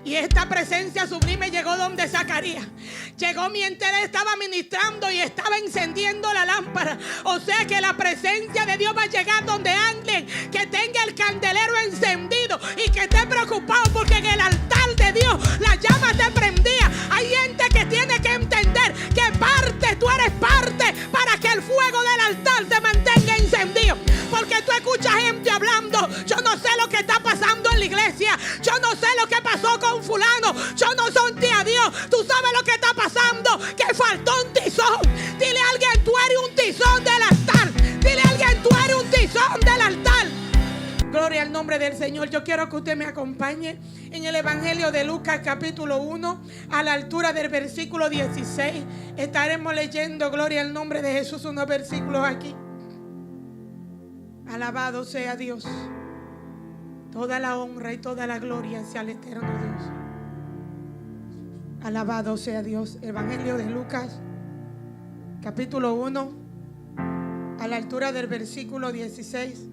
Y esta presencia sublime llegó donde Zacarías. Llegó mientras él estaba ministrando y estaba encendiendo la lámpara. O sea que la presencia de Dios va a llegar donde alguien que tenga el candelero encendido y que esté preocupado porque en el altar de Dios la llama te prendía. Hay gente que tiene que entender que tú eres parte para que el fuego del altar te mantenga encendido. Porque tú escuchas gente hablando, yo no sé lo que está pasando en la iglesia, yo no sé lo que pasó con fulano, yo no sentí a Dios. Tú sabes lo que está pasando, que faltó un tizón. Dile a alguien, tú eres un tizón del altar. Dile a alguien, tú eres un tizón del altar. Gloria al nombre del Señor. Yo quiero que usted me acompañe en el Evangelio de Lucas capítulo 1, a la altura del versículo 16. Estaremos leyendo, gloria al nombre de Jesús, unos versículos aquí. Alabado sea Dios. Toda la honra y toda la gloria sea al eterno Dios. Alabado sea Dios. Evangelio de Lucas capítulo 1, a la altura del versículo 16.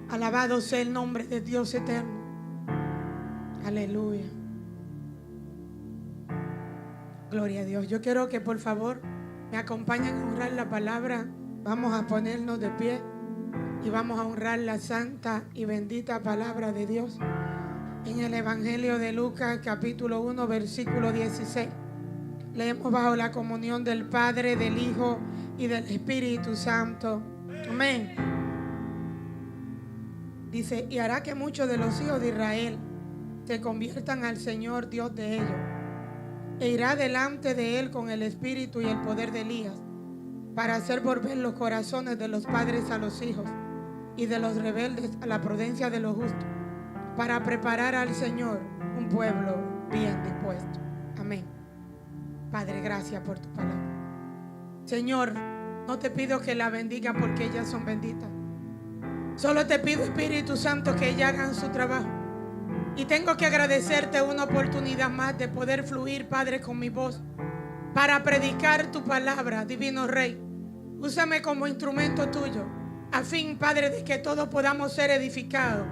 Alabado sea el nombre de Dios eterno. Aleluya. Gloria a Dios. Yo quiero que por favor me acompañen a honrar la palabra. Vamos a ponernos de pie y vamos a honrar la santa y bendita palabra de Dios en el Evangelio de Lucas capítulo 1 versículo 16. Leemos bajo la comunión del Padre, del Hijo y del Espíritu Santo. Amén. Dice: y hará que muchos de los hijos de Israel se conviertan al Señor Dios de ellos, e irá delante de él con el espíritu y el poder de Elías, para hacer volver los corazones de los padres a los hijos y de los rebeldes a la prudencia de los justos, para preparar al Señor un pueblo bien dispuesto. Amén. Padre, gracias por tu palabra. Señor, no te pido que la bendiga porque ellas son benditas. Solo te pido, Espíritu Santo, que ellas hagan su trabajo. Y tengo que agradecerte una oportunidad más de poder fluir, Padre, con mi voz para predicar tu palabra, Divino Rey. Úsame como instrumento tuyo, a fin, Padre, de que todos podamos ser edificados.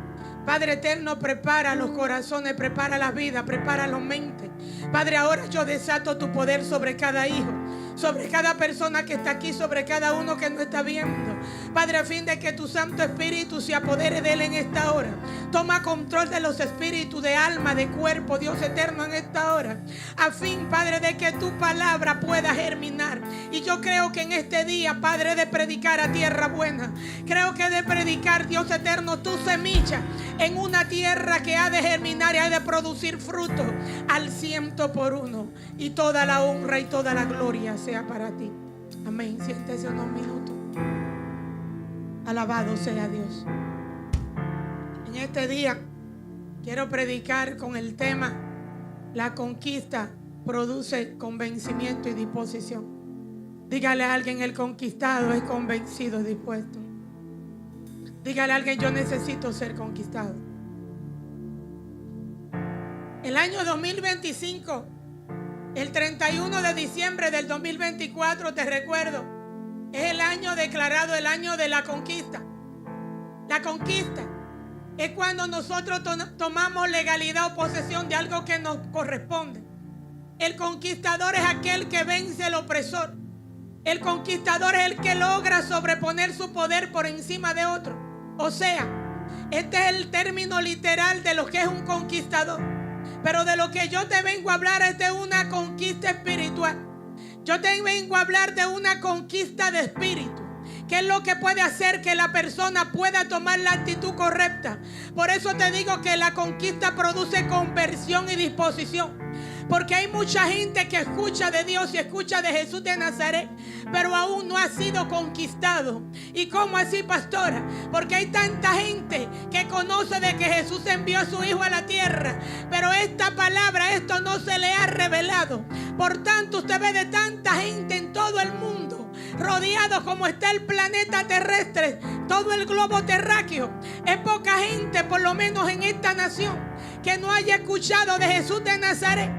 Padre eterno, prepara los corazones, prepara la vida, prepara la mente. Padre, ahora yo desato tu poder sobre cada hijo, sobre cada persona que está aquí, sobre cada uno que no está viendo. Padre, a fin de que tu Santo Espíritu se apodere de él en esta hora. Toma control de los espíritus, de alma, de cuerpo, Dios eterno, en esta hora. A fin, Padre, de que tu palabra pueda germinar. Y yo creo que en este día, Padre, de predicar a tierra buena. Creo que de predicar, Dios eterno, tu semilla en una tierra que ha de germinar y ha de producir fruto al 100%. Y toda la honra y toda la gloria sea para ti. Amén. Siéntese unos minutos. Alabado sea Dios. En este día quiero predicar con el tema: la conquista produce convencimiento y disposición. Dígale a alguien: el conquistado es convencido y dispuesto. Dígale a alguien: yo necesito ser conquistado. El año 2025, el 31 de diciembre del 2024, te recuerdo, es el año declarado el año de la conquista. La conquista es cuando nosotros tomamos legalidad o posesión de algo que nos corresponde. El conquistador es aquel que vence al opresor. El conquistador es el que logra sobreponer su poder por encima de otro. O sea, este es el término literal de lo que es un conquistador. Pero de lo que yo te vengo a hablar es de una conquista espiritual. Yo te vengo a hablar de una conquista de espíritu, que es lo que puede hacer que la persona pueda tomar la actitud correcta. Por eso te digo que la conquista produce conversión y disposición. Porque hay mucha gente que escucha de Dios y escucha de Jesús de Nazaret, pero aún no ha sido conquistado. ¿Y cómo así, pastora? Porque hay tanta gente que conoce de que Jesús envió a su Hijo a la tierra, pero esta palabra, esto no se le ha revelado. Por tanto, usted ve de tanta gente en todo el mundo, rodeado como está el planeta terrestre, todo el globo terráqueo. Es poca gente, por lo menos en esta nación, que no haya escuchado de Jesús de Nazaret.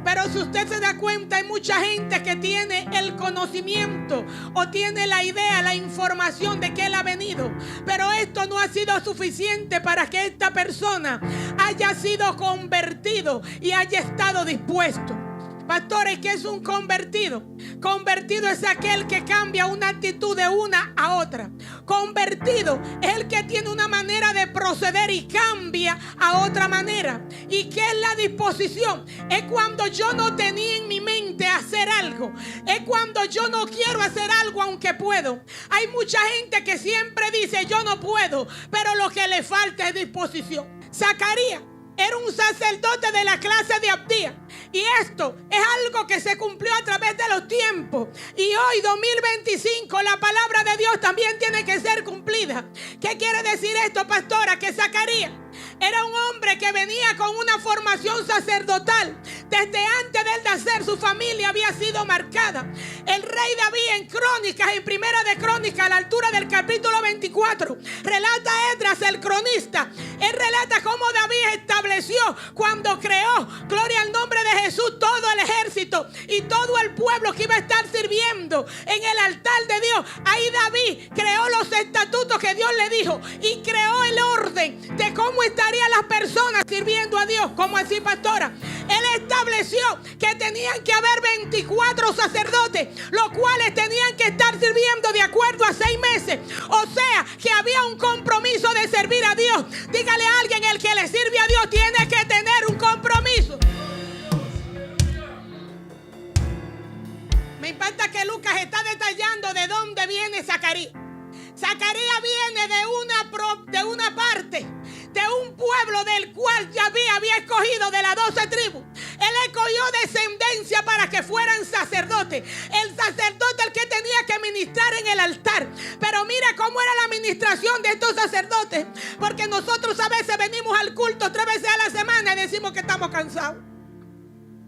Pero si usted se da cuenta, hay mucha gente que tiene el conocimiento o tiene la idea, la información de que Él ha venido. Pero esto no ha sido suficiente para que esta persona haya sido convertido y haya estado dispuesto. Pastores, ¿qué es un convertido? Convertido es aquel que cambia una actitud de una a otra. Convertido es el que tiene una manera de proceder y cambia a otra manera. ¿Y qué es la disposición? Es cuando yo no tenía en mi mente hacer algo. Es cuando yo no quiero hacer algo aunque puedo. Hay mucha gente que siempre dice yo no puedo, pero lo que le falta es disposición. Zacarías era un sacerdote de la clase de Abdías. Y esto es algo que se cumplió a través de los tiempos. Y hoy, 2025, la palabra de Dios también tiene que ser cumplida. ¿Qué quiere decir esto, pastora? Que Zacarías era un hombre que venía con una formación sacerdotal. Desde antes de él nacer, su familia había sido marcada. El rey David en Crónicas, en Primera de Crónicas, a la altura del capítulo 24, relata Esdras, el cronista. Él relata cómo David estableció cuando creó, gloria al nombre de Jesús, todo el ejército y todo el pueblo que iba a estar sirviendo en el altar de Dios. Ahí David creó los estatutos que Dios le dijo y creó el orden de cómo estarían las personas sirviendo a Dios. ¿Cómo así, pastora? Él estableció que tenían que haber 24 sacerdotes, los cuales tenían que estar sirviendo de acuerdo a 6 meses. O sea, que había un compromiso de servir a Dios. Dígale a alguien: el que le sirve a Dios tiene que tener un compromiso. Me impacta que Lucas está detallando de dónde viene Zacarías. Zacarías viene de una parte, de un pueblo del cual Yahvé había escogido de las 12 tribus. Él escogió descendencia para que fueran sacerdotes. El sacerdote el que tenía que ministrar en el altar. Pero mira cómo era la administración de estos sacerdotes. Porque nosotros a veces venimos al culto 3 veces a la semana y decimos que estamos cansados.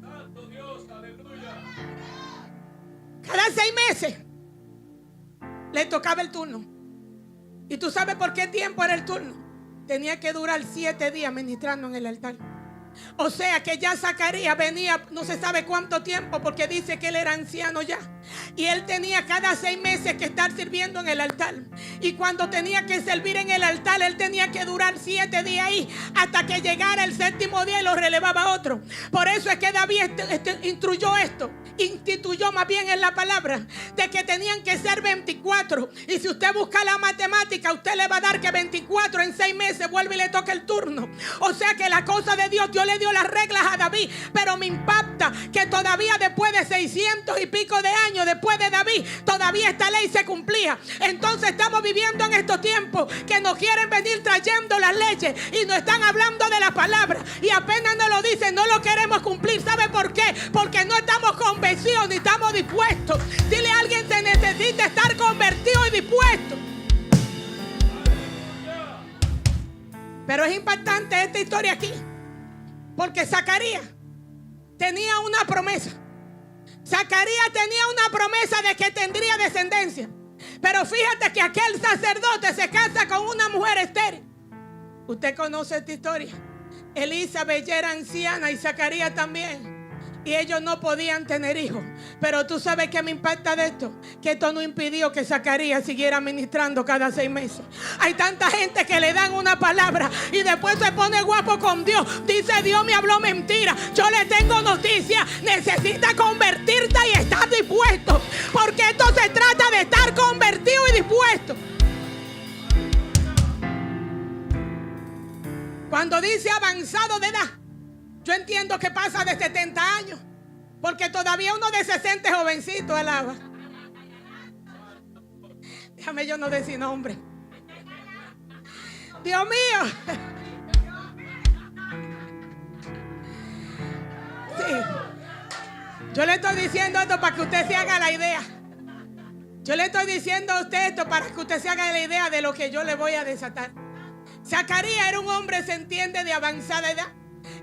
Santo Dios, aleluya. Cada 6 meses le tocaba el turno. ¿Y tú sabes por qué tiempo era el turno? Tenía que durar 7 días ministrando en el altar. O sea que ya Zacarías venía no se sabe cuánto tiempo, porque dice que él era anciano ya. Y él tenía cada 6 meses que estar sirviendo en el altar. Y cuando tenía que servir en el altar, él tenía que durar 7 días ahí, hasta que llegara el 7º día y lo relevaba otro. Por eso es que David instituyó más bien en la palabra, de que tenían que ser 24. Y si usted busca la matemática, usted le va a dar que 24 en 6 meses vuelve y le toca el turno. O sea que la cosa de Dios le dio las reglas a David. Pero me impacta que todavía después de 600 y pico de años después de David, todavía esta ley se cumplía. Entonces estamos viviendo en estos tiempos que nos quieren venir trayendo las leyes y nos están hablando de la palabra, y apenas nos lo dicen, no lo queremos cumplir. ¿Sabe por qué? Porque no estamos convencidos ni estamos dispuestos. Dile a alguien: se necesita estar convertido y dispuesto. Pero es impactante esta historia aquí, porque Zacarías tenía una promesa. Zacarías tenía una promesa de que tendría descendencia. Pero fíjate que aquel sacerdote se casa con una mujer estéril. Usted conoce esta historia. Elizabeth ya era anciana y Zacarías también. Y ellos no podían tener hijos. Pero tú sabes que me impacta de esto, que esto no impidió que Zacarías siguiera ministrando cada 6 meses. Hay tanta gente que le dan una palabra y después se pone guapo con Dios. Dice: Dios me habló mentira. Yo le tengo noticia: necesita convertirte y estar dispuesto, porque esto se trata de estar convertido y dispuesto. Cuando dice avanzado de edad, yo entiendo que pasa de 70 años, porque todavía uno de 60 es jovencito, alaba. Déjame yo no decir nombre. Dios mío. Sí. Yo le estoy diciendo esto para que usted se haga la idea. Yo le estoy diciendo a usted esto para que usted se haga la idea de lo que yo le voy a desatar. Zacarías era un hombre, se entiende, de avanzada edad.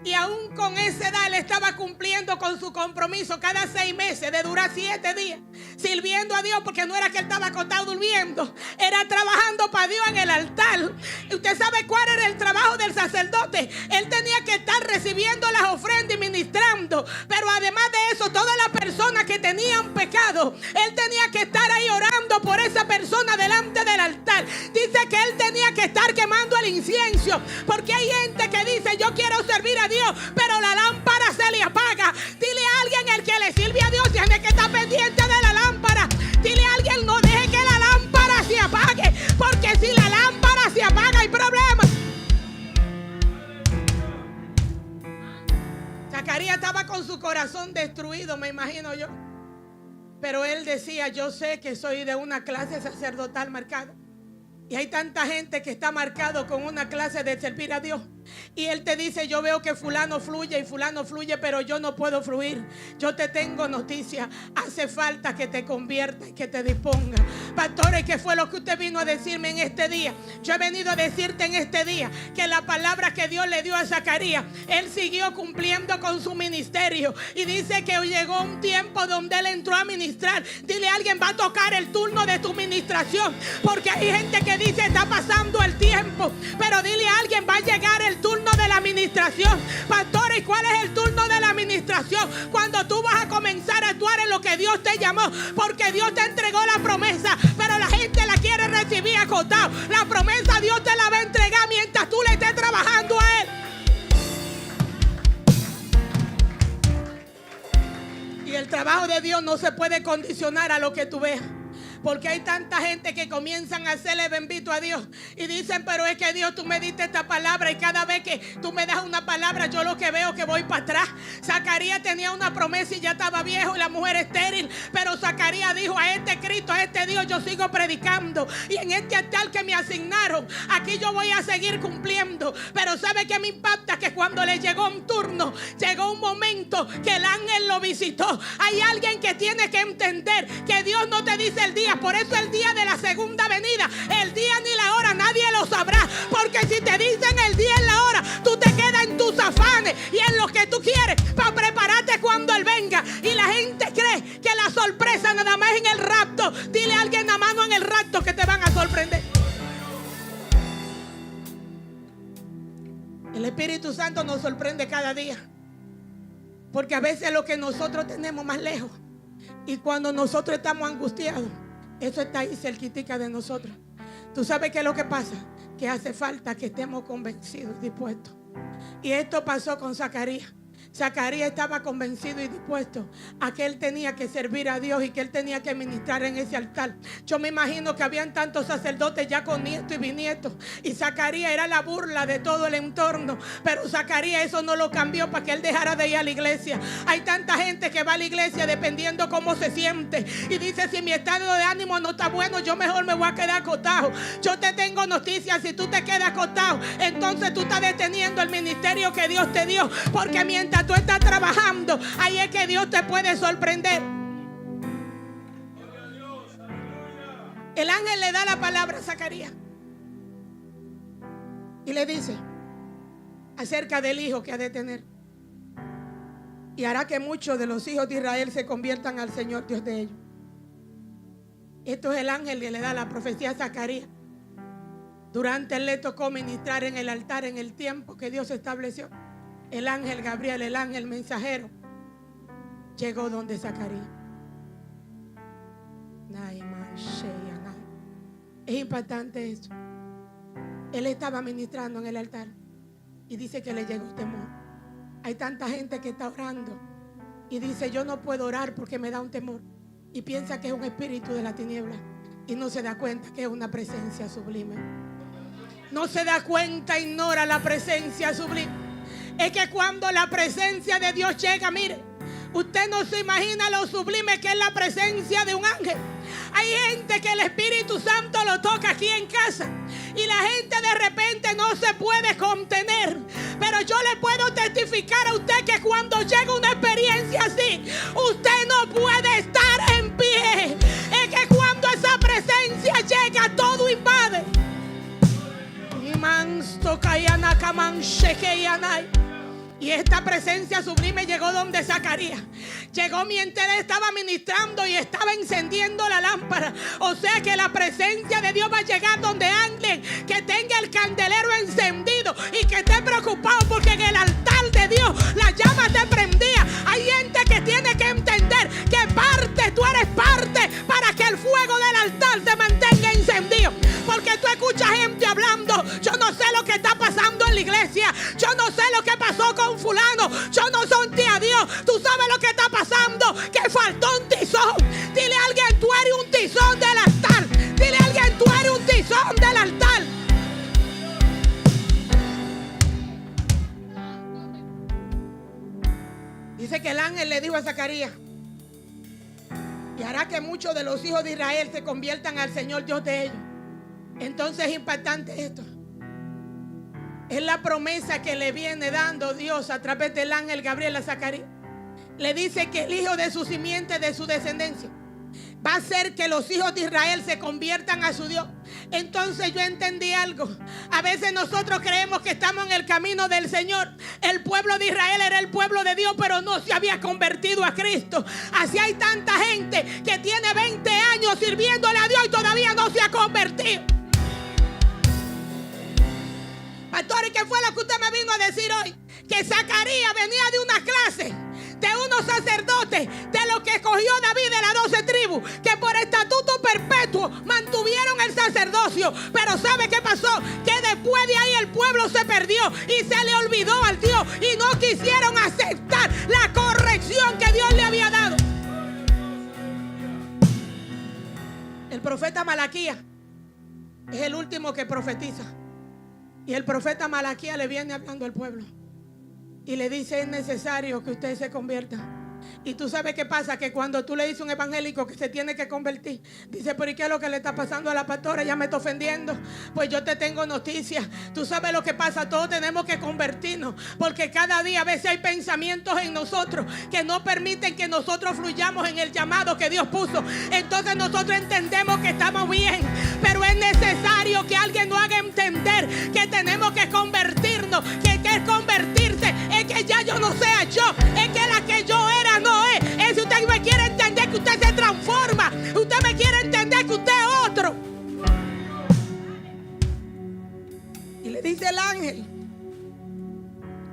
Y aún con esa edad él estaba cumpliendo con su compromiso cada 6 meses de durar 7 días sirviendo a Dios, porque no era que él estaba acostado durmiendo, era trabajando para Dios en el altar. ¿Y usted sabe cuál era el trabajo del sacerdote? Él tenía que estar recibiendo las ofrendas y ministrando ministrando. Pero además de eso, todas las personas que tenían pecado, él tenía que estar ahí orando por esa persona delante del altar. Dice que él tenía que estar quemando el incienso, porque hay gente que dice: yo quiero servir a Dios, pero la lámpara se le apaga. Dile a alguien: el que le sirve a Dios tiene que estar pendiente de la lámpara. Dile a alguien: no deje que la lámpara se apague, porque si la lámpara se apaga hay problemas. Zacarías estaba con su corazón destruido, me imagino yo. Pero él decía: yo sé que soy de una clase sacerdotal marcada. Y hay tanta gente que está marcado con una clase de servir a Dios. Y él te dice: yo veo que fulano fluye y fulano fluye, pero yo no puedo fluir. Yo te tengo noticia: hace falta que te conviertas y que te dispongas. Pastores, ¿qué fue lo que usted vino a decirme en este día? Yo he venido a decirte en este día que la palabra que Dios le dio a Zacarías, él siguió cumpliendo con su ministerio. Y dice que llegó un tiempo donde él entró a ministrar. Dile a alguien: va a tocar el turno de tu ministración, porque hay gente que dice: está pasando el tiempo. Pero dile a alguien: va a llegar el turno de la administración. Pastores, ¿cuál es el turno de la administración? Cuando tú vas a comenzar a actuar en lo que Dios te llamó, porque Dios te entregó la promesa, pero la gente la quiere recibir acotado. La promesa Dios te la va a entregar mientras tú le estés trabajando a Él. Y el trabajo de Dios no se puede condicionar a lo que tú veas. Porque hay tanta gente que comienzan a hacerle bendito a Dios y dicen: pero es que Dios, tú me diste esta palabra y cada vez que tú me das una palabra, yo lo que veo es que voy para atrás. Zacarías tenía una promesa y ya estaba viejo y la mujer estéril, pero Zacarías dijo: a este Cristo, a este Dios yo sigo predicando, y en este altar que me asignaron, aquí yo voy a seguir cumpliendo. Pero ¿sabe qué me impacta? Que cuando le llegó un turno, llegó un momento que el ángel lo visitó. Hay alguien que tiene que entender que Dios no te dice el día. Por eso el día de la segunda venida, el día ni la hora nadie lo sabrá, porque si te dicen el día y la hora, tú te quedas en tus afanes y en lo que tú quieres para prepararte cuando Él venga. Y la gente cree que la sorpresa nada más es en el rapto. Dile a alguien: a mano en el rapto, que te van a sorprender. El Espíritu Santo nos sorprende cada día, porque a veces lo que nosotros tenemos más lejos, y cuando nosotros estamos angustiados, eso está ahí cerquitica de nosotros. ¿Tú sabes qué es lo que pasa? Que hace falta que estemos convencidos y dispuestos. Y esto pasó con Zacarías. Zacarías estaba convencido y dispuesto a que él tenía que servir a Dios y que él tenía que ministrar en ese altar. Yo me imagino que habían tantos sacerdotes ya con nietos y bisnietos, y Zacarías era la burla de todo el entorno. Pero Zacarías eso no lo cambió para que él dejara de ir a la iglesia. Hay tanta gente que va a la iglesia dependiendo cómo se siente y dice: si mi estado de ánimo no está bueno, yo mejor me voy a quedar acostado. Yo te tengo noticias: si tú te quedas acostado, entonces tú estás deteniendo el ministerio que Dios te dio, porque mientras tú estás trabajando, ahí es que Dios te puede sorprender. El ángel le da la palabra a Zacarías y le dice acerca del hijo que ha de tener: y hará que muchos de los hijos de Israel se conviertan al Señor Dios de ellos. Esto es el ángel que le da la profecía a Zacarías. Durante él le tocó ministrar en el altar en el tiempo que Dios estableció. El ángel Gabriel, el ángel mensajero, llegó donde Zacarías. Es impactante eso. Él estaba ministrando en el altar y dice que le llegó temor. Hay tanta gente que está orando y dice: yo no puedo orar porque me da un temor, y piensa que es un espíritu de la tiniebla y no se da cuenta que es una presencia sublime. No se da cuenta, ignora la presencia sublime. Es que cuando la presencia de Dios llega, mire, usted no se imagina lo sublime que es la presencia de un ángel. Hay gente que el Espíritu Santo lo toca aquí en casa y la gente de repente no se puede contener. Pero yo le puedo testificar a usted que cuando llega una experiencia así, usted no puede estar en pie. Es que cuando esa presencia llega, todo invade. Y esta presencia sublime llegó donde Zacarías. Llegó mientras él estaba ministrando y estaba encendiendo la lámpara. O sea que la presencia de Dios va a llegar donde alguien que tenga el candelero encendido y que esté preocupado porque en el altar de Dios la llama esté prendida. Yo no sonté a Dios. Tú sabes lo que está pasando, que faltó un tizón. Dile a alguien, tú eres un tizón del altar. Dile a alguien, tú eres un tizón del altar. Dice que el ángel le dijo a Zacarías: y hará que muchos de los hijos de Israel se conviertan al Señor Dios de ellos. Entonces es impactante esto. Es la promesa que le viene dando Dios a través del ángel Gabriel a Zacarías. Le dice que el hijo de su simiente, de su descendencia, va a hacer que los hijos de Israel se conviertan a su Dios. Entonces yo entendí algo. A veces nosotros creemos que estamos en el camino del Señor. El pueblo de Israel era el pueblo de Dios, pero no se había convertido a Cristo. Así hay tanta gente que tiene 20 años sirviéndole a Dios y todavía no se ha convertido. Pastor, ¿y qué fue lo que usted me vino a decir hoy? Que Zacarías venía de una clase de unos sacerdotes de los que escogió David de las 12 tribus, que por estatuto perpetuo mantuvieron el sacerdocio. Pero ¿sabe qué pasó? Que después de ahí el pueblo se perdió y se le olvidó al Dios y no quisieron aceptar la corrección que Dios le había dado. El profeta Malaquías es el último que profetiza. Y el profeta Malaquías le viene hablando al pueblo y le dice: es necesario que usted se convierta. Y tú sabes qué pasa, que cuando tú le dices a un evangélico que se tiene que convertir, dice: pero ¿y qué es lo que le está pasando a la pastora? Ya me está ofendiendo. Pues yo te tengo noticias. Tú sabes lo que pasa, todos tenemos que convertirnos, porque cada día a veces hay pensamientos en nosotros que no permiten que nosotros fluyamos en el llamado que Dios puso. Entonces nosotros entendemos que estamos bien, pero es necesario que alguien nos haga entender que tenemos que convertirnos, que es convertirse. Es que ya yo no sea yo, es que la que yo era no es. Es si usted me quiere entender que usted se transforma, usted me quiere entender que usted es otro. Y le dice el ángel,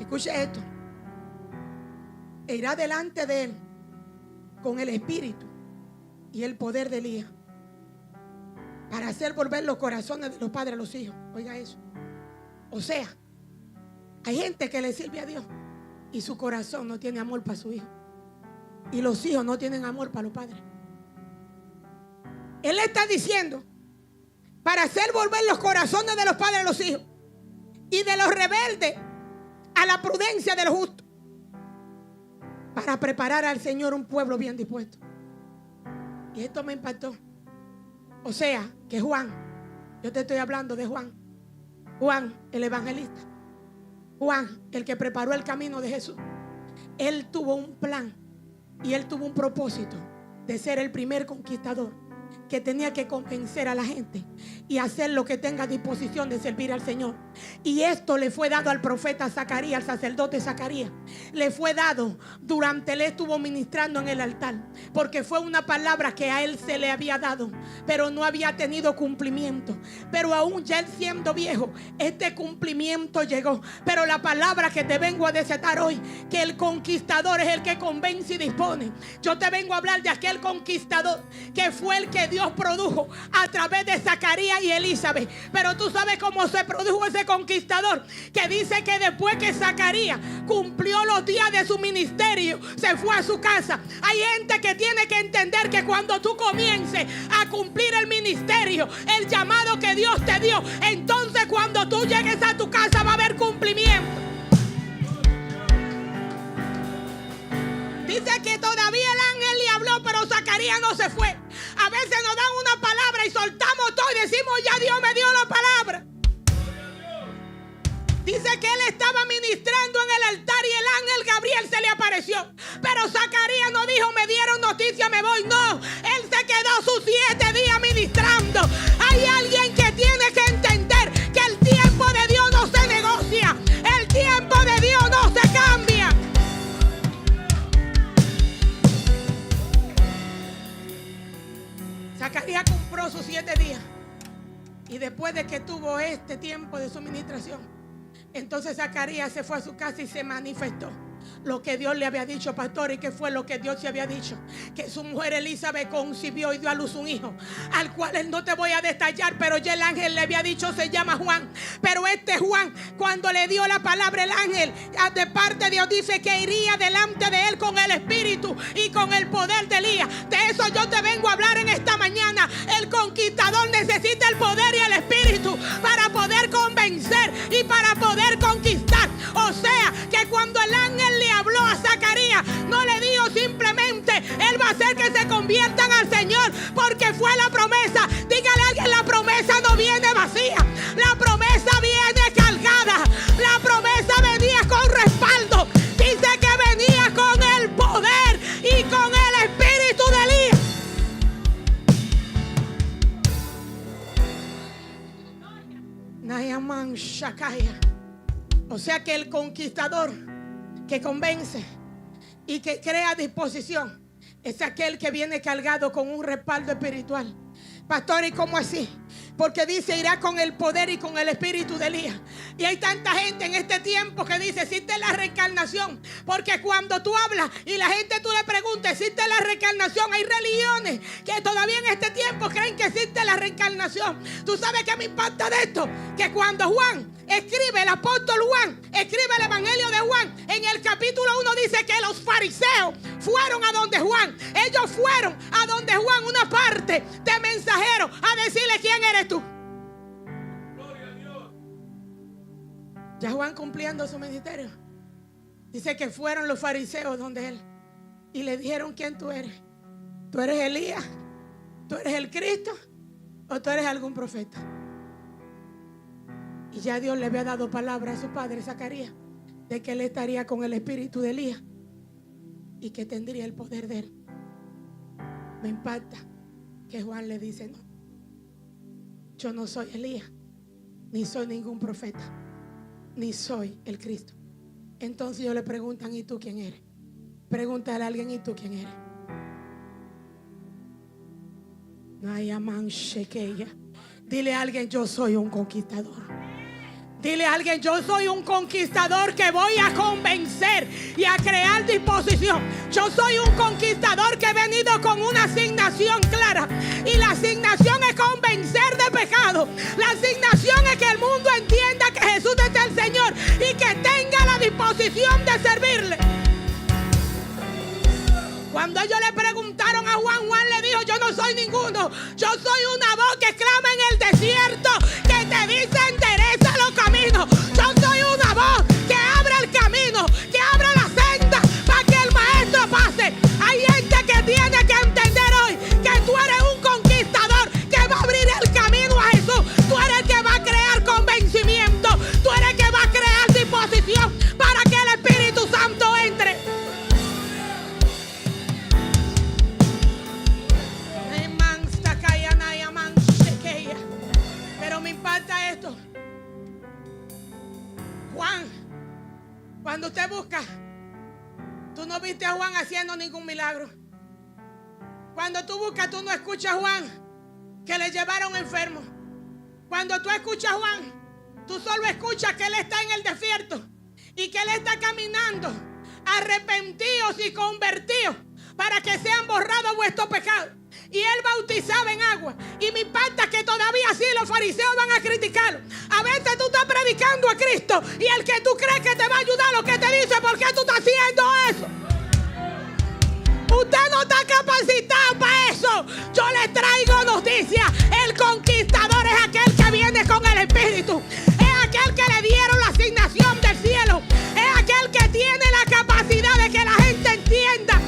escuche esto: e irá delante de él con el espíritu y el poder de Elías, para hacer volver los corazones de los padres a los hijos. Oiga eso. O sea, hay gente que le sirve a Dios y su corazón no tiene amor para su hijo, y los hijos no tienen amor para los padres. Él le está diciendo: para hacer volver los corazones de los padres a los hijos, y de los rebeldes a la prudencia de los justos, para preparar al Señor un pueblo bien dispuesto. Y esto me impactó. O sea, que Juan, yo te estoy hablando de Juan, el evangelista, Juan, el que preparó el camino de Jesús. Él tuvo un plan y él tuvo un propósito de ser el primer conquistador, que tenía que convencer a la gente y hacer lo que tenga disposición de servir al Señor. Y esto le fue dado al profeta Zacarías, al sacerdote Zacarías. Le fue dado durante él estuvo ministrando en el altar, porque fue una palabra que a él se le había dado, pero no había tenido cumplimiento. Pero aún ya él siendo viejo, este cumplimiento llegó. Pero la palabra que te vengo a desatar hoy, que el conquistador es el que convence y dispone. Yo te vengo a hablar de aquel conquistador que fue el que Dios produjo a través de Zacarías y Elizabeth. Pero tú sabes cómo se produjo ese conquistador, que dice que después que Zacarías cumplió los días de su ministerio, se fue a su casa. Hay gente que tiene que entender que cuando tú comiences a cumplir el ministerio, el llamado que Dios te dio, entonces cuando tú llegues a tu casa va a haber cumplimiento. Dice que todavía el ángel le habló, pero Zacarías no se fue. A veces nos dan una palabra y soltamos todo y decimos: ya Dios me dio la palabra. Dice que él estaba ministrando en el altar y el ángel Gabriel se le apareció. Pero Zacarías no dijo: me dieron noticia, me voy. No, él se quedó sus 7 días ministrando. Hay alguien que tiene que entender que el tiempo de Dios no se negocia. El tiempo de Dios no se cambia. Zacarías cumplió sus 7 días. Y después de que tuvo este tiempo de suministración, entonces Zacarías se fue a su casa y se manifestó. lo que Dios le había dicho, pastor. ¿Y qué fue lo que Dios se había dicho? Que su mujer Elizabeth concibió y dio a luz un hijo, al cual no te voy a detallar, pero ya el ángel le había dicho se llama Juan. Pero este Juan, cuando le dio la palabra el ángel de parte de Dios, dice que iría delante de él con el espíritu y con el poder de Elías. De eso yo te vengo a hablar en esta mañana. El conquistador necesita el poder y el espíritu para poder convencer y para poder conquistar. O sea, que cuando el ángel le habló a Zacarías, no le dijo simplemente él va a hacer que se conviertan al Señor, porque fue la promesa. Dígale a alguien, la promesa no viene vacía, la promesa viene cargada. La promesa venía con respaldo. Dice que venía con el poder y con el espíritu de Elías. Nayaman Shakaya. O sea que el conquistador que convence y que crea disposición es aquel que viene cargado con un respaldo espiritual. Pastor, ¿y cómo así? Porque dice irá con el poder y con el espíritu de Elías. Y hay tanta gente en este tiempo que dice existe la reencarnación. Porque cuando tú hablas y la gente tú le preguntas existe la reencarnación, hay religiones que todavía en este tiempo creen que existe la reencarnación. ¿Tú sabes qué me impacta de esto? Que cuando Juan escribe, el apóstol Juan escribe el evangelio de Juan, en el capítulo 1 dice que los fariseos fueron a donde Juan. Ellos fueron a donde Juan, una parte de mensajeros, a decirle quién eres tú. Gloria a Dios. Ya Juan cumpliendo su ministerio, dice que fueron los fariseos donde él y le dijeron quién tú eres. ¿Tú eres Elías? ¿Tú eres el Cristo? ¿O tú eres algún profeta? Y ya Dios le había dado palabra a su padre Zacarías de que él estaría con el espíritu de Elías y que tendría el poder de él. Me impacta que Juan le dice: no, yo no soy Elías, ni soy ningún profeta, ni soy el Cristo. Entonces ellos le preguntan: ¿y tú quién eres? Pregúntale a alguien: ¿y tú quién eres? Nayaman Shekeya. Dile a alguien: yo soy un conquistador. Dile a alguien: yo soy un conquistador que voy a convencer y a crear disposición. Yo soy un conquistador que he venido con una asignación clara. Y la asignación es convencer de pecado. La asignación es que el mundo entienda que Jesús es el Señor y que tenga la disposición de servirle. Cuando ellos le preguntaron a Juan, Juan le dijo: yo no soy ninguno. Yo soy una voz que clama en el desierto, que te dice endereza los caminos. Yo soy una voz que abre el camino, que abre la senda para que el maestro pase. Hay gente que tiene que entender hoy que tú eres un conquistador que va a abrir el camino a Jesús. Tú eres el que va a crear convencimiento. Tú eres el que va a crear disposición para que el Espíritu Santo entre. Pero me impacta esto. Juan, cuando usted busca, tú no viste a Juan haciendo ningún milagro. Cuando tú buscas, tú no escuchas a Juan que le llevaron enfermo. Cuando tú escuchas a Juan, tú solo escuchas que él está en el desierto y que él está caminando arrepentidos y convertidos para que sean borrados vuestros pecados. Y él bautizaba en agua. Y me impacta que todavía así los fariseos van a criticarlo. A veces tú estás predicando a Cristo y el que tú crees que te va a ayudar, lo que te dice: ¿por qué tú estás haciendo eso? Usted no está capacitado para eso. Yo le traigo noticias. El conquistador es aquel que viene con el Espíritu. Es aquel que le dieron la asignación del cielo. Es aquel que tiene la capacidad de que la gente entienda.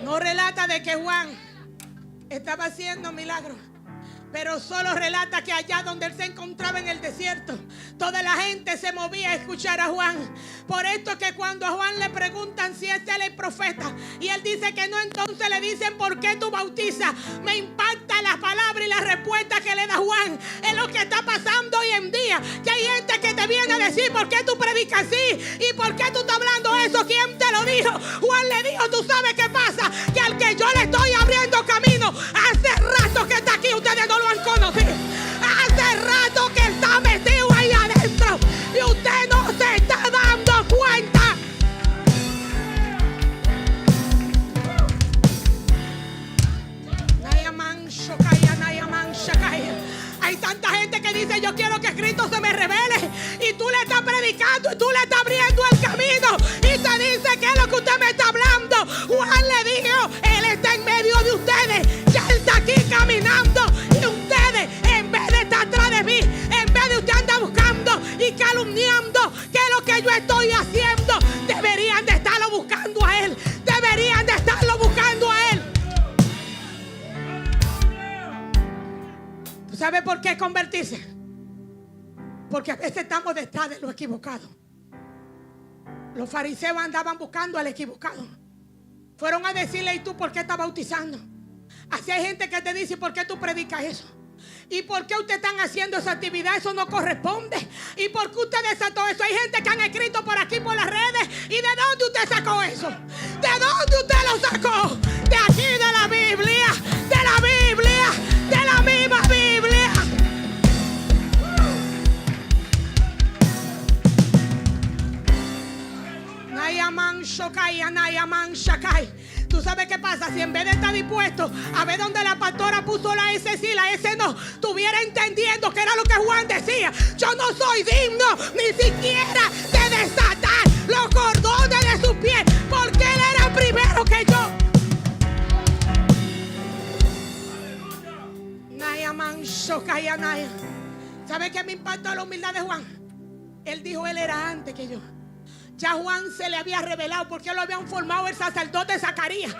No relata de que Juan estaba haciendo milagros, pero solo relata que allá donde él se encontraba en el desierto, toda la gente se movía a escuchar a Juan. Por esto que cuando a Juan le preguntan si es él el profeta y él dice que no, entonces le dicen: ¿por qué tú bautizas? Me impacta la palabra y la respuesta que le da Juan. Es lo que está pasando hoy en día, que hay gente que te viene a decir: ¿por qué tú predicas así? ¿Y por qué tú estás hablando eso? ¿Quién te lo dijo? Juan le dijo: ¿tú sabes qué pasa? Que al que yo le estoy abriendo camino, hace rato que está aquí, ustedes no lo han conocido. Hace rato que está metido ahí adentro y usted predicando y tú le estás abriendo el camino y te dice: ¿qué es lo que usted me está hablando? Juan le dijo: Él está en medio de ustedes, ya Él está aquí caminando, y ustedes, en vez de estar atrás de mí, en vez de usted andar buscando y calumniando qué es lo que yo estoy haciendo, deberían de estarlo buscando a Él, deberían de estarlo buscando a Él. ¿Tú sabes por qué convertirse? Porque a veces estamos detrás de lo equivocado. Los fariseos andaban buscando al equivocado. Fueron a decirle: ¿y tú por qué estás bautizando? Así hay gente que te dice: ¿por qué tú predicas eso? ¿Y por qué ustedes están haciendo esa actividad? Eso no corresponde. ¿Y por qué usted desató eso? Hay gente que han escrito por aquí, por las redes. ¿Y de dónde usted sacó eso? ¿De dónde usted lo sacó? De aquí, de la Biblia. De la Biblia. De la misma Biblia. Nayaman Shokai, Nayaman Shakai. ¿Tú sabes qué pasa? Si en vez de estar dispuesto a ver dónde la pastora puso la S sí, la S no, estuviera entendiendo que era lo que Juan decía: yo no soy digno ni siquiera de desatar los cordones de sus pies, porque Él era primero que yo. Nayaman Shokai, Anaya. ¿Sabes qué me impactó la humildad de Juan? Él dijo: Él era antes que yo. Ya Juan se le había revelado porque lo habían formado el sacerdote Zacarías.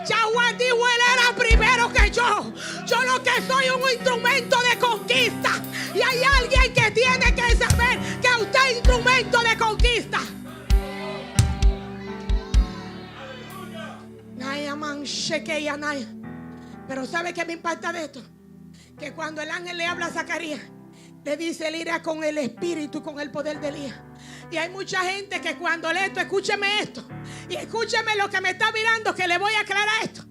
Ya Juan dijo: Él era primero que yo. Yo lo que soy es un instrumento de conquista. Y hay alguien que tiene que saber que usted es instrumento de conquista. Pero ¿sabe qué me impacta de esto? Que cuando el ángel le habla a Zacarías, le dice: Él irá con el espíritu y con el poder de Elías. Y hay mucha gente que cuando lee esto, escúcheme esto, y escúcheme lo que me está mirando, que le voy a aclarar esto.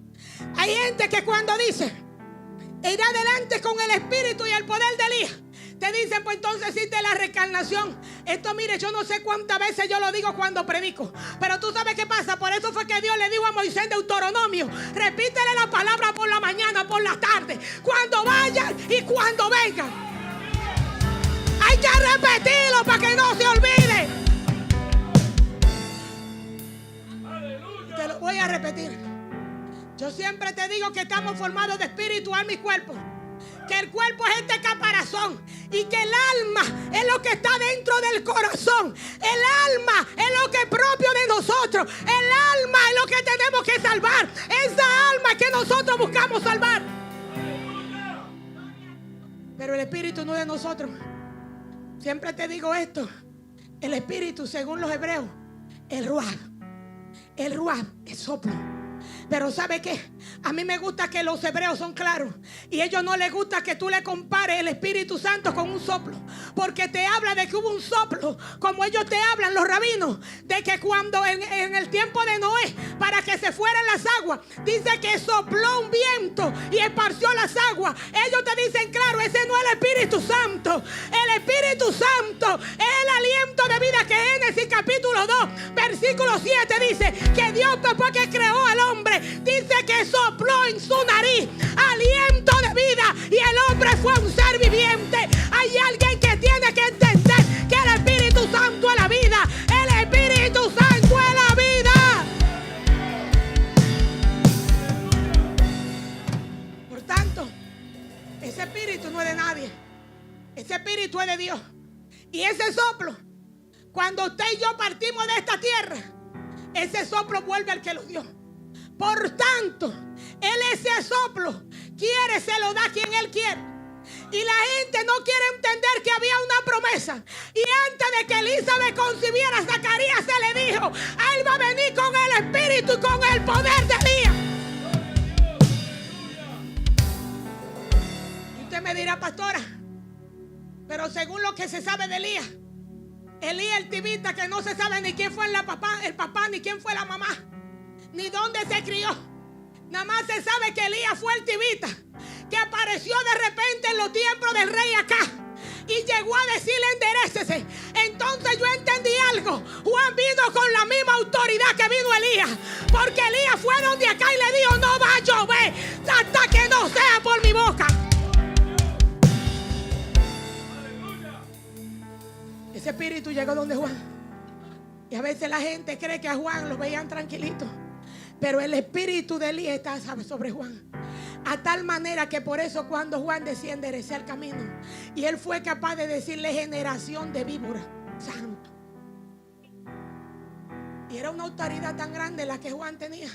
Hay gente que cuando dice: irá adelante con el espíritu y el poder de Elías, te dicen: pues entonces existe la reencarnación. Esto, mire, yo no sé cuántas veces yo lo digo cuando predico, pero tú sabes qué pasa. Por eso fue que Dios le dijo a Moisés en Deuteronomio: repítele la palabra por la mañana, por la tarde, cuando vayan y cuando vengan. Hay que repetirlo para que no se olvide. Te lo voy a repetir. Yo siempre te digo que estamos formados de espíritu, alma y cuerpo. Que el cuerpo es este caparazón y que el alma es lo que está dentro del corazón. El alma es lo que es propio de nosotros. El alma es lo que tenemos que salvar. Esa alma que nosotros buscamos salvar. Pero el espíritu no es de nosotros. Siempre te digo esto: el espíritu, según los hebreos, el ruaj es soplo. Pero ¿sabe qué? A mí me gusta que los hebreos son claros, y a ellos no les gusta que tú le compares el Espíritu Santo con un soplo, porque te habla de que hubo un soplo, como ellos te hablan los rabinos, de que cuando en el tiempo de Noé, para que se fueran las aguas, dice que sopló un viento y esparció las aguas. Ellos te dicen claro: ese no es el Espíritu Santo. El Espíritu Santo es el aliento de vida, que Génesis capítulo 2 versículo 7 dice que Dios, después que creó al hombre, dice que sopló en su nariz aliento de vida, y el hombre fue un ser viviente. Hay alguien que tiene que entender que el Espíritu Santo es la vida. El Espíritu Santo es la vida. Por tanto, ese espíritu no es de nadie. Ese espíritu es de Dios. Y ese soplo, cuando usted y yo partimos de esta tierra, ese soplo vuelve al que lo dio. Por tanto, Él ese soplo quiere, se lo da a quien Él quiere. Y la gente no quiere entender que había una promesa. Y antes de que Elizabeth concibiera, Zacarías se le dijo: Él va a venir con el espíritu y con el poder de Elías. Y usted me dirá: pastora, pero según lo que se sabe de Elías, el tibita, que no se sabe ni quién fue el papá, ni quién fue la mamá, ni dónde se crió. Nada más se sabe que Elías fue el tibita que apareció de repente en los tiempos del rey Acab y llegó a decirle: enderécese. Entonces yo entendí algo. Juan vino con la misma autoridad que vino Elías, porque Elías fue donde Acab y le dijo: no va a llover hasta que no sea por mi boca. Ese ese espíritu llegó donde Juan. Y a veces la gente cree que a Juan lo veían tranquilito, pero el espíritu de Elías está sobre Juan. A tal manera que por eso cuando Juan decía enderecer el camino, y él fue capaz de decirle generación de víboras, santo. Y era una autoridad tan grande la que Juan tenía,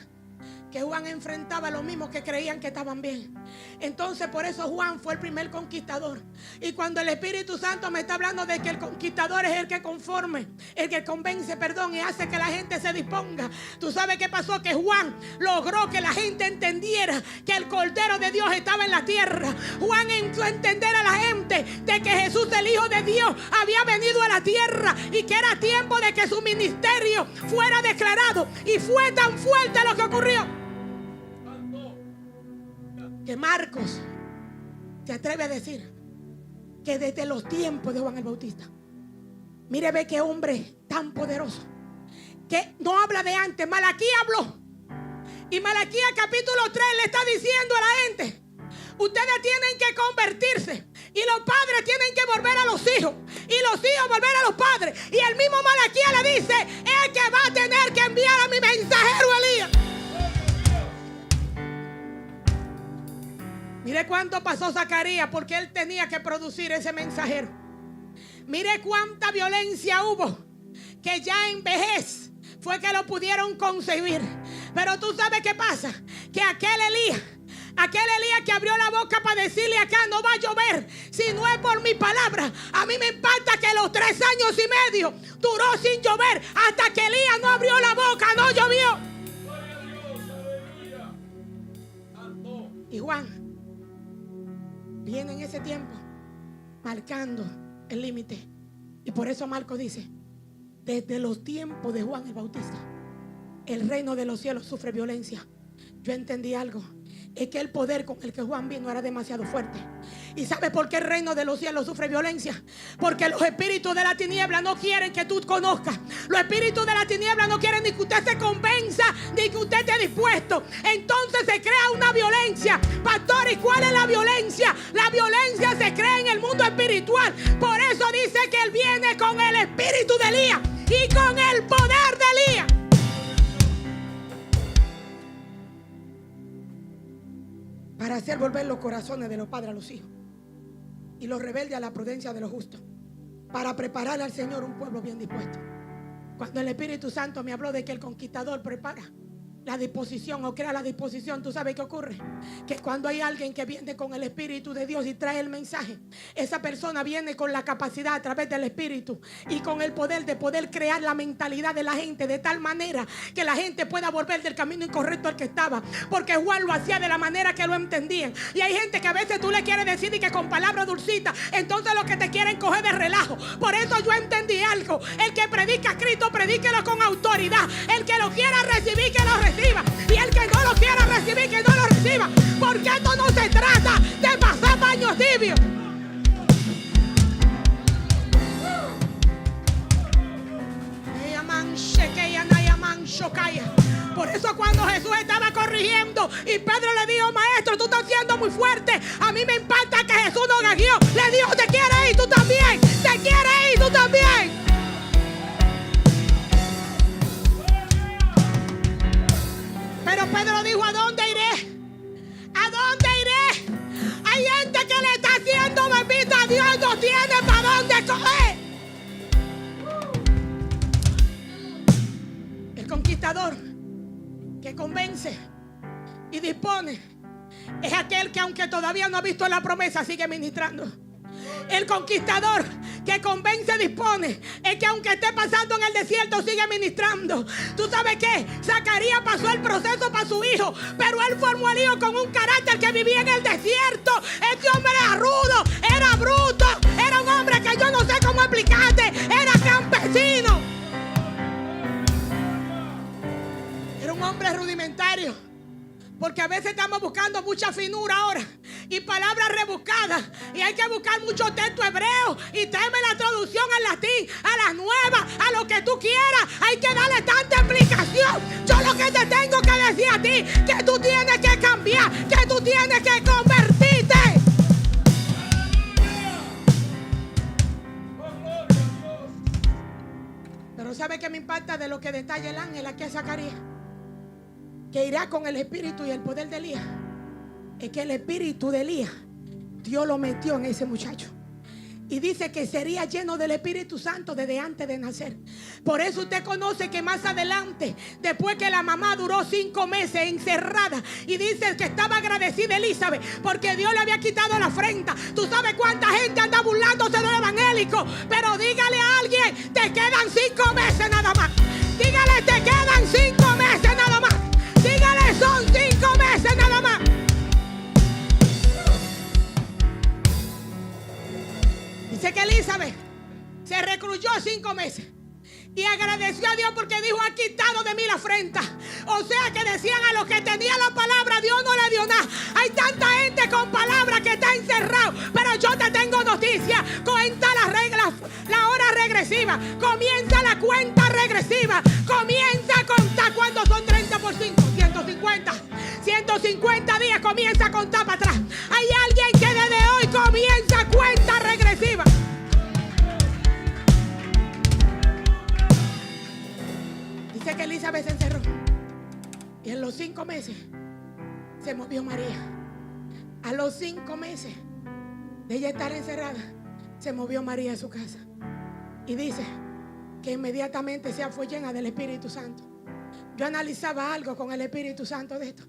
que Juan enfrentaba a los mismos que creían que estaban bien. Entonces por eso Juan fue el primer conquistador. Y cuando el Espíritu Santo me está hablando de que el conquistador es el que conforme, el que convence, perdón, y hace que la gente se disponga. ¿Tú sabes qué pasó? Que Juan logró que la gente entendiera que el Cordero de Dios estaba en la tierra. Juan hizo entender a la gente de que Jesús, el Hijo de Dios, había venido a la tierra y que era tiempo de que su ministerio fuera declarado. Y fue tan fuerte lo que ocurrió que Marcos se atreve a decir que desde los tiempos de Juan el Bautista, mire, ve qué hombre tan poderoso, que no habla de antes. Malaquías habló, y Malaquías capítulo 3 le está diciendo a la gente: ustedes tienen que convertirse, y los padres tienen que volver a los hijos, y los hijos volver a los padres. Y el mismo Malaquías le dice: es que va a tener que enviar a mi mensajero Elías. Mire cuánto pasó Zacarías porque él tenía que producir ese mensajero. Mire cuánta violencia hubo, que ya en vejez fue que lo pudieron concebir. Pero tú sabes qué pasa, que aquel Elías que abrió la boca para decirle acá no va a llover si no es por mi palabra. A mí me impacta que los 3 años y medio duró sin llover, hasta que Elías no abrió la boca, no llovió. Y Juan viene en ese tiempo marcando el límite. Y por eso Marcos dice: desde los tiempos de Juan el Bautista, el reino de los cielos sufre violencia. Yo entendí algo, es que el poder con el que Juan vino era demasiado fuerte. ¿Y sabes por qué el reino de los cielos sufre violencia? Porque los espíritus de la tiniebla no quieren que tú conozcas. Los espíritus de la tiniebla no quieren ni que usted se convenza, ni que usted esté dispuesto. Entonces se crea una violencia. Pastor, ¿y cuál es la violencia? La violencia se crea en el mundo espiritual. Por eso dice que él viene con el espíritu de Elías y con el poder de Elías. Para hacer volver los corazones de los padres a los hijos y los rebeldes a la prudencia de los justos, para preparar al Señor un pueblo bien dispuesto. Cuando el Espíritu Santo me habló de que el conquistador prepara la disposición o crea la disposición, ¿tú sabes qué ocurre? Que cuando hay alguien que viene con el Espíritu de Dios y trae el mensaje, esa persona viene con la capacidad a través del Espíritu y con el poder de poder crear la mentalidad de la gente de tal manera que la gente pueda volver del camino incorrecto al que estaba, porque Juan lo hacía de la manera que lo entendían. Y hay gente que a veces tú le quieres decir y que con palabras dulcitas, entonces lo que te quieren coger de relajo. Por eso yo entendí algo: el que predica a Cristo, predíquelo con autoridad. El que lo quiera recibir, que lo reciba. Y el que no lo quiera recibir, que no lo reciba. Porque esto no se trata de pasar baños tibios. Por eso cuando Jesús estaba corrigiendo y Pedro le dijo: maestro, tú estás siendo muy fuerte. A mí me impacta que Jesús no gagueó. Le dijo: te quieres ir tú también. Te quieres ir tú también. Pero Pedro dijo: ¿a dónde iré? ¿A dónde iré? Hay gente que le está haciendo bebida a Dios y no tiene para dónde coger. El conquistador que convence y dispone es aquel que, aunque todavía no ha visto la promesa, sigue ministrando. El conquistador que convence, dispone, es que aunque esté pasando en el desierto, sigue ministrando. ¿Tú sabes qué? Zacarías pasó el proceso para su hijo, pero él formó al hijo con un carácter que vivía en el desierto. Este hombre era rudo, era bruto, era un hombre que yo no sé cómo explicarte, era campesino. Era un hombre rudimentario. Porque a veces estamos buscando mucha finura ahora y palabras rebuscadas, y hay que buscar mucho texto hebreo y tráeme la traducción al latín, a las nuevas, a lo que tú quieras. Hay que darle tanta explicación. Yo lo que te tengo que decir a ti, que tú tienes que cambiar, que tú tienes que convertirte. Pero ¿sabe qué me impacta de lo que detalla el ángel aquí a Zacarías? Que irá con el espíritu y el poder de Elías. Es que el espíritu de Elías, Dios lo metió en ese muchacho. Y dice que sería lleno del Espíritu Santo desde antes de nacer. Por eso usted conoce que más adelante, después que la mamá duró 5 meses encerrada, y dice que estaba agradecida Elizabeth porque Dios le había quitado la afrenta. Tú sabes cuánta gente anda burlándose de los evangélicos. Pero dígale a alguien: te quedan 5 meses nada más. Dígale: te quedan 5 meses nada más. Dígale: son 5 meses nada más. Dice que Elizabeth se recluyó 5 meses y agradeció a Dios porque dijo: ha quitado de mí la afrenta. O sea que decían a los que tenían la palabra, Dios no le dio nada. Hay tanta gente con palabra que está encerrado. Pero yo te tengo noticia: cuenta las reglas, la hora regresiva. Comienza la cuenta regresiva. Comienza a contar. ¿Cuántos son 30 por 5? 150. 150 días. Comienza a contar para atrás. Hay alguien que desde hoy comienza cuenta regresiva. Dice que Elizabeth se encerró y en los 5 meses se movió María. A los 5 meses de ella estar encerrada, se movió María a su casa. Y dice que inmediatamente se fue llena del Espíritu Santo. Yo analizaba algo con el Espíritu Santo de esto,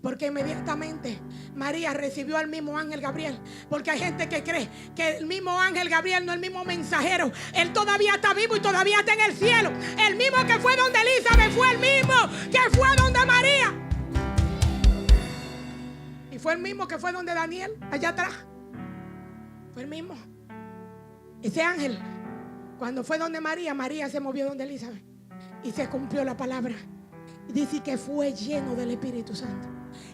porque inmediatamente María recibió al mismo ángel Gabriel. Porque hay gente que cree que el mismo ángel Gabriel no es el mismo mensajero. Él todavía está vivo y todavía está en el cielo. El mismo que fue donde Elizabeth fue el mismo que fue donde María. Y fue el mismo que fue donde Daniel, allá atrás. Fue el mismo. Ese ángel, cuando fue donde María, María se movió donde Elizabeth. Y se cumplió la palabra. Y dice que fue lleno del Espíritu Santo.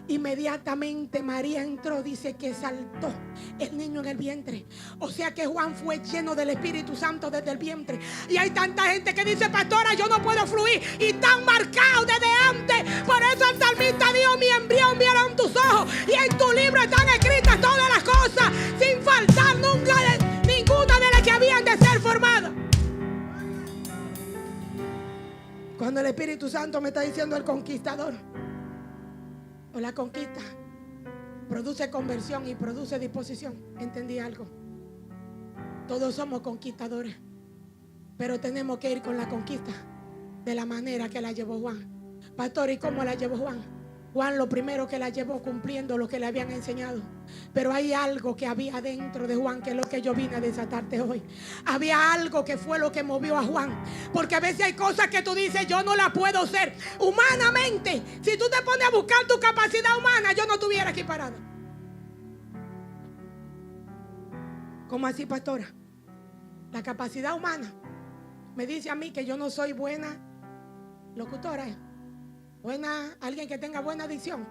Inmediatamente María entró, dice que saltó el niño en el vientre. O sea que Juan fue lleno del Espíritu Santo desde el vientre. Y hay tanta gente que dice: pastora, yo no puedo fluir. Y están marcados desde antes. Por eso el salmista dijo: mi embrión vieron tus ojos, y en tu libro están escritas todas las cosas, sin faltar nunca ninguna de las que habían de ser formadas. Cuando el Espíritu Santo me está diciendo el conquistador o la conquista produce conversión y produce disposición, entendí algo. Todos somos conquistadores, pero tenemos que ir con la conquista de la manera que la llevó Juan. Pastor, ¿y cómo la llevó Juan? Juan lo primero que la llevó cumpliendo lo que le habían enseñado. Pero hay algo que había dentro de Juan, que es lo que yo vine a desatarte hoy. Había algo que fue lo que movió a Juan. Porque a veces hay cosas que tú dices: yo no las puedo hacer humanamente. Si tú te pones a buscar tu capacidad humana, yo no estuviera aquí parada. ¿Cómo así, pastora? La capacidad humana me dice a mí que yo no soy buena locutora, buena, alguien que tenga buena dicción,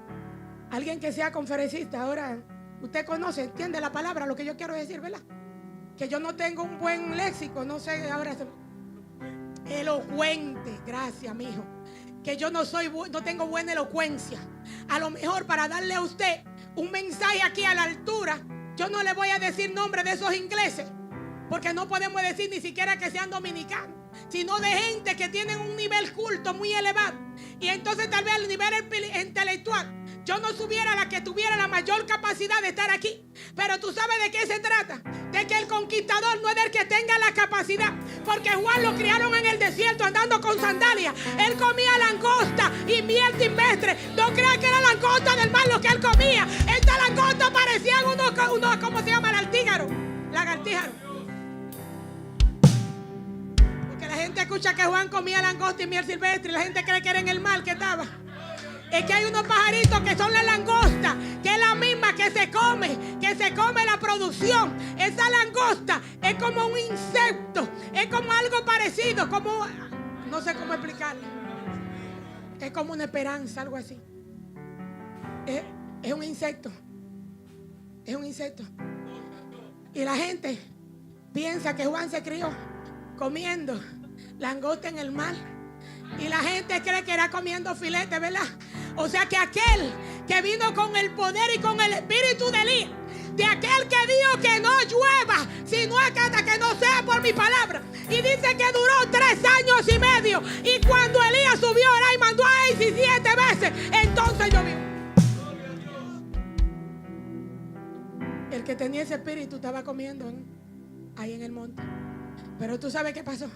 alguien que sea conferencista. Ahora usted conoce, entiende la palabra, lo que yo quiero decir, ¿verdad? Que yo no tengo un buen léxico, no sé, ahora elocuente, gracias, mijo. Que yo no tengo buena elocuencia. A lo mejor para darle a usted un mensaje aquí a la altura, yo no le voy a decir nombre de esos ingleses, porque no podemos decir ni siquiera que sean dominicanos, sino de gente que tienen un nivel culto muy elevado. Y entonces tal vez el nivel intelectual yo no subiera la que tuviera la mayor capacidad de estar aquí. Pero tú sabes de qué se trata: de que el conquistador no es del que tenga la capacidad. Porque Juan lo criaron en el desierto andando con sandalias. Él comía langosta y miel silvestre. No creas que era langosta del mar lo que él comía. Esta langosta parecían unos ¿cómo se llama? Lagartíjaro. La gente escucha que Juan comía langosta y miel silvestre y la gente cree que era en el mar que estaba. Es que hay unos pajaritos que son la langosta, que es la misma que se come la producción. Esa langosta es como un insecto, es como algo parecido, como, no sé cómo explicarlo. Es como una esperanza, algo así. Es un insecto. Es un insecto. Y la gente piensa que Juan se crió comiendo langosta en el mar. Y la gente cree que era comiendo filete, ¿verdad? O sea que aquel que vino con el poder y con el espíritu de Elías, de aquel que dijo que no llueva, sino hasta que no sea por mi palabra. Y dice que duró 3 años y medio. Y cuando Elías subió a orar y mandó a 17 veces, entonces llovió. El que tenía ese espíritu estaba comiendo ahí en el monte. Pero tú sabes qué pasó,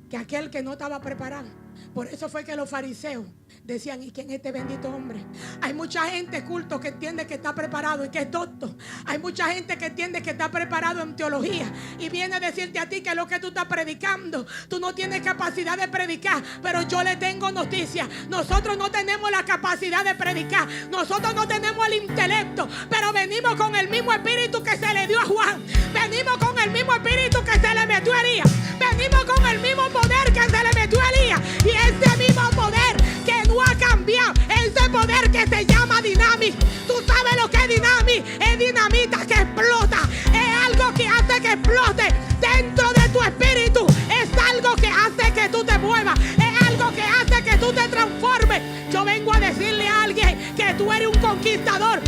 que aquel que no estaba preparado, por eso fue que los fariseos decían: ¿y quién es este bendito hombre? Hay mucha gente culto que entiende que está preparado y que es doctor. Hay mucha gente que entiende que está preparado en teología y viene a decirte a ti que lo que tú estás predicando, tú no tienes capacidad de predicar. Pero yo le tengo noticia: nosotros no tenemos la capacidad de predicar, nosotros no tenemos el intelecto, pero venimos con el mismo espíritu que se le dio a Juan, venimos con el mismo espíritu que se le metió a Elías, venimos con el mismo poder que se le metió a Elías. Y ese mismo poder que no ha cambiado, ese poder que se llama Dinamis. Tú sabes lo que es Dinamis: es dinamita que explota, es algo que hace que explote dentro de tu espíritu, es algo que hace que tú te muevas, es algo que hace que tú te transformes. Yo vengo a decirle a alguien que tú eres un conquistador,